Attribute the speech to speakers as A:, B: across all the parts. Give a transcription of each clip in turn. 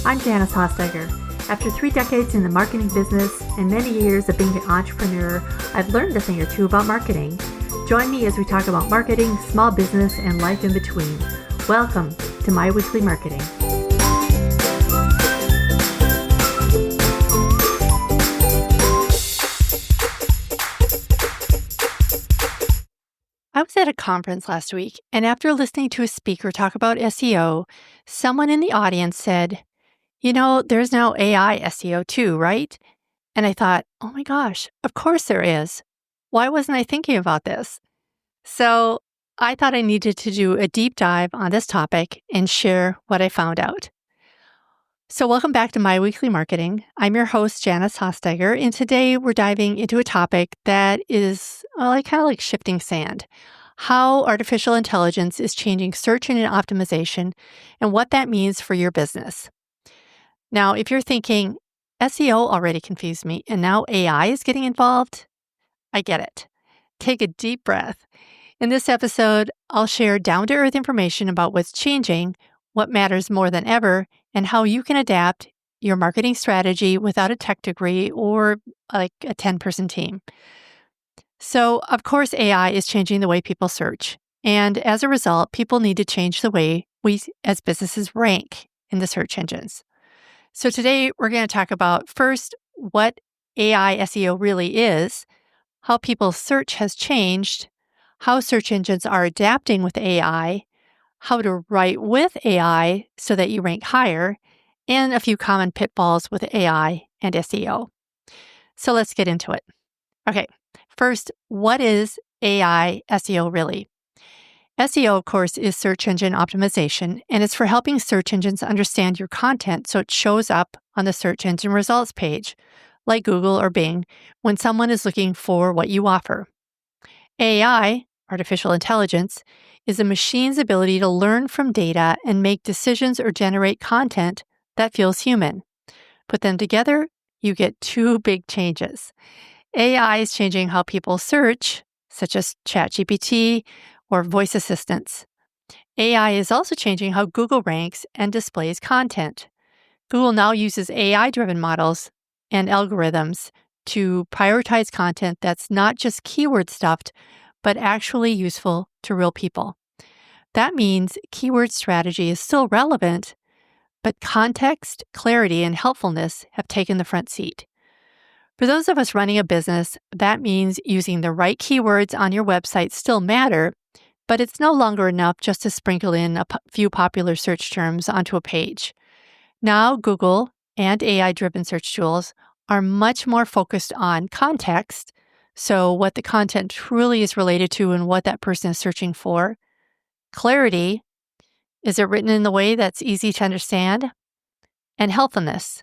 A: I'm Janice Hostegger. After 3 decades in the marketing business and many years of being an entrepreneur, I've learned a thing or two about marketing. Join me as we talk about marketing, small business, and life in between. Welcome to My Weekly Marketing.
B: I was at a conference last week, and after listening to a speaker talk about SEO, someone in the audience said, there's now AI SEO too, right? And I thought, oh my gosh, of course there is. Why wasn't I thinking about this? So I thought I needed to do a deep dive on this topic and share what I found out. So welcome back to My Weekly Marketing. I'm your host, Janice Hostegger, and today we're diving into a topic that is kind of like shifting sand. How artificial intelligence is changing search engine optimization and what that means for your business. Now, if you're thinking, SEO already confused me and now AI is getting involved, I get it. Take a deep breath. In this episode, I'll share down-to-earth information about what's changing, what matters more than ever, and how you can adapt your marketing strategy without a tech degree or like a 10-person team. So, of course, AI is changing the way people search. And as a result, people need to change the way we as businesses rank in the search engines. So today we're going to talk about first what AI SEO really is, how people's search has changed, how search engines are adapting with AI, how to write with AI so that you rank higher, and a few common pitfalls with AI and SEO. So let's get into it. Okay, first, what is AI SEO really? SEO, of course, is search engine optimization, and it's for helping search engines understand your content so it shows up on the search engine results page, like Google or Bing, when someone is looking for what you offer. AI, artificial intelligence, is a machine's ability to learn from data and make decisions or generate content that feels human. Put them together, you get 2 big changes. AI is changing how people search, such as ChatGPT, or voice assistants. AI is also changing how Google ranks and displays content. Google now uses AI-driven models and algorithms to prioritize content that's not just keyword stuffed, but actually useful to real people. That means keyword strategy is still relevant, but context, clarity, and helpfulness have taken the front seat. For those of us running a business, that means using the right keywords on your website still matter, but it's no longer enough just to sprinkle in a few popular search terms onto a page. Now, Google and AI-driven search tools are much more focused on context, so what the content truly is related to and what that person is searching for. Clarity, is it written in the way that's easy to understand? And helpfulness,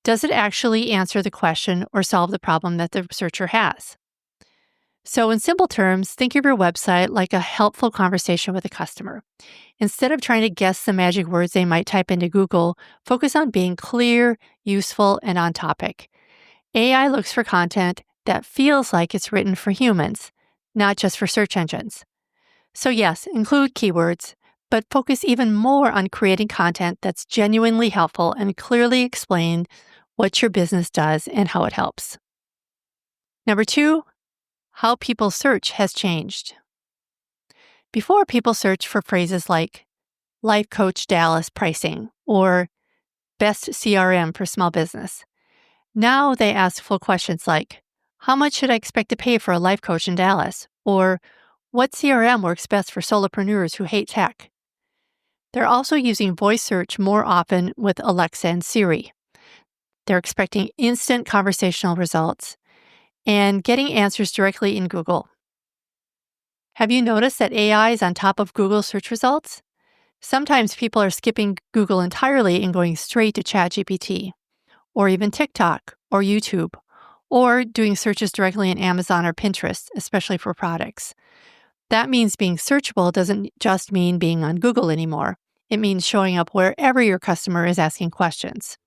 B: does it actually answer the question or solve the problem that the searcher has? So in simple terms, think of your website like a helpful conversation with a customer. Instead of trying to guess the magic words they might type into Google, focus on being clear, useful, and on topic. AI looks for content that feels like it's written for humans, not just for search engines. So yes, include keywords, but focus even more on creating content that's genuinely helpful and clearly explain what your business does and how it helps. Number 2, how people search has changed. Before, people searched for phrases like Life Coach Dallas pricing or Best CRM for small business. Now they ask full questions like, how much should I expect to pay for a life coach in Dallas? Or what CRM works best for solopreneurs who hate tech? They're also using voice search more often with Alexa and Siri. They're expecting instant conversational results and getting answers directly in Google. Have you noticed that AI is on top of Google search results? Sometimes people are skipping Google entirely and going straight to ChatGPT, or even TikTok or YouTube, or doing searches directly in Amazon or Pinterest, especially for products. That means being searchable doesn't just mean being on Google anymore. It means showing up wherever your customer is asking questions.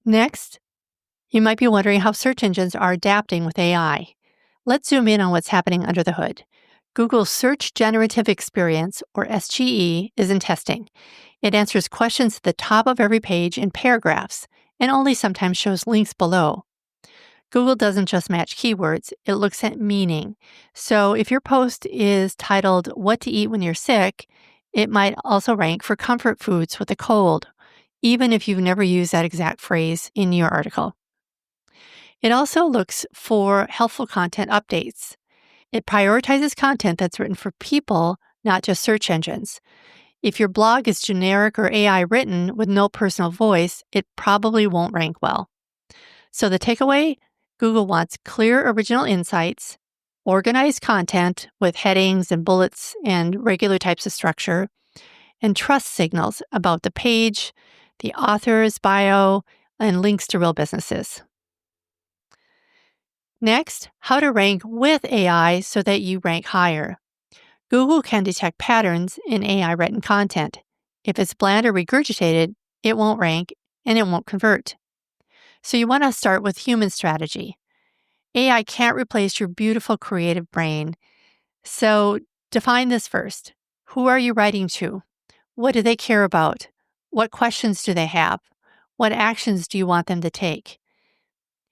B: Next, you might be wondering how search engines are adapting with AI. Let's zoom in on what's happening under the hood. Google's Search Generative Experience, or SGE, is in testing. It answers questions at the top of every page in paragraphs and only sometimes shows links below. Google doesn't just match keywords, it looks at meaning. So if your post is titled What to Eat When You're Sick, it might also rank for comfort foods with a cold, even if you've never used that exact phrase in your article. It also looks for helpful content updates. It prioritizes content that's written for people, not just search engines. If your blog is generic or AI written with no personal voice, it probably won't rank well. So the takeaway, Google wants clear original insights, organized content with headings and bullets and regular types of structure, and trust signals about the page, the author's bio, and links to real businesses. Next, how to rank with AI so that you rank higher. Google can detect patterns in AI written content. If it's bland or regurgitated, it won't rank and it won't convert. So you want to start with human strategy. AI can't replace your beautiful creative brain. So define this first. Who are you writing to? What do they care about? What questions do they have? What actions do you want them to take?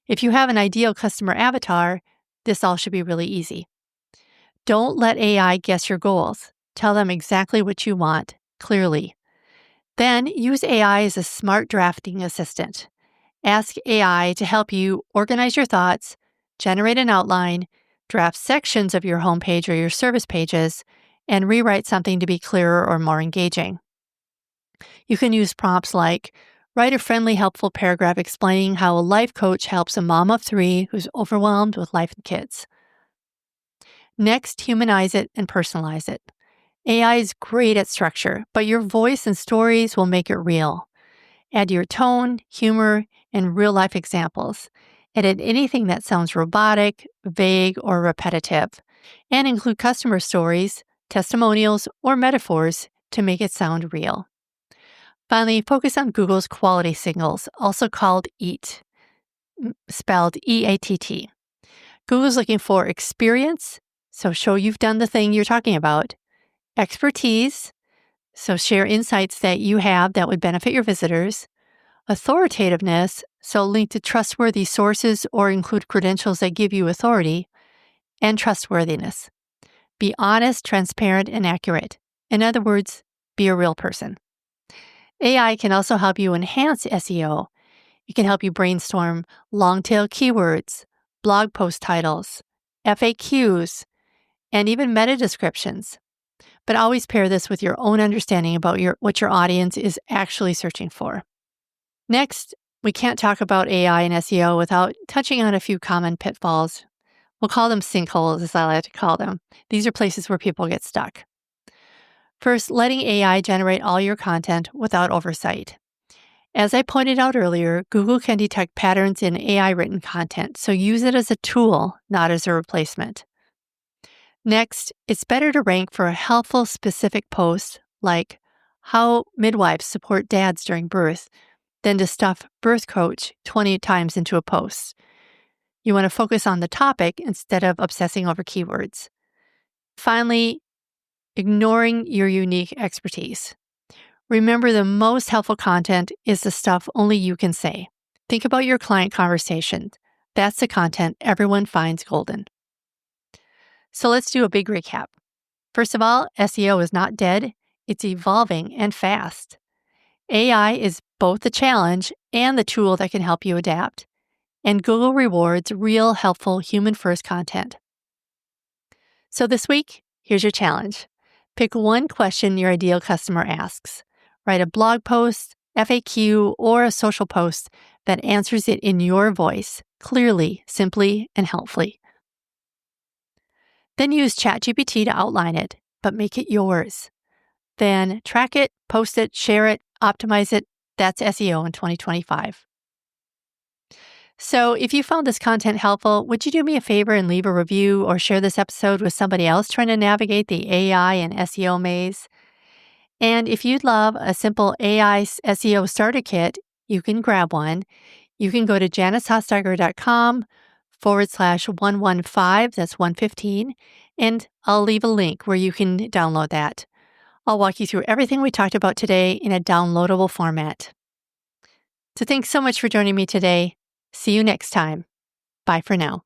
B: If you have an ideal customer avatar, this all should be really easy. Don't let AI guess your goals. Tell them exactly what you want, clearly. Then use AI as a smart drafting assistant. Ask AI to help you organize your thoughts, generate an outline, draft sections of your homepage or your service pages, and rewrite something to be clearer or more engaging. You can use prompts like, write a friendly, helpful paragraph explaining how a life coach helps a mom of 3 who's overwhelmed with life and kids. Next, humanize it and personalize it. AI is great at structure, but your voice and stories will make it real. Add your tone, humor, and real-life examples. Edit anything that sounds robotic, vague, or repetitive. And include customer stories, testimonials, or metaphors to make it sound real. Finally, focus on Google's quality signals, also called EAT, spelled EATT. Google's looking for experience, so show you've done the thing you're talking about. Expertise, so share insights that you have that would benefit your visitors. Authoritativeness, so link to trustworthy sources or include credentials that give you authority. And trustworthiness. Be honest, transparent, and accurate. In other words, be a real person. AI can also help you enhance SEO. It can help you brainstorm long-tail keywords, blog post titles, FAQs, and even meta descriptions. But always pair this with your own understanding about what your audience is actually searching for. Next, we can't talk about AI and SEO without touching on a few common pitfalls. We'll call them sinkholes, as I like to call them. These are places where people get stuck. First, letting AI generate all your content without oversight. As I pointed out earlier, Google can detect patterns in AI-written content, so use it as a tool, not as a replacement. Next, it's better to rank for a helpful specific post, like how midwives support dads during birth, than to stuff birth coach 20 times into a post. You want to focus on the topic instead of obsessing over keywords. Finally, ignoring your unique expertise. Remember, the most helpful content is the stuff only you can say. Think about your client conversations. That's the content everyone finds golden. So let's do a big recap. First of all, SEO is not dead. It's evolving and fast. AI is both the challenge and the tool that can help you adapt. And Google rewards real, helpful, human-first content. So this week, here's your challenge. Pick one question your ideal customer asks. Write a blog post, FAQ, or a social post that answers it in your voice, clearly, simply, and helpfully. Then use ChatGPT to outline it, but make it yours. Then track it, post it, share it, optimize it. That's SEO in 2025. So if you found this content helpful, would you do me a favor and leave a review or share this episode with somebody else trying to navigate the AI and SEO maze? And if you'd love a simple AI SEO starter kit, you can grab one. You can go to janicehossteiger.com /115, that's 115, and I'll leave a link where you can download that. I'll walk you through everything we talked about today in a downloadable format. So thanks so much for joining me today. See you next time. Bye for now.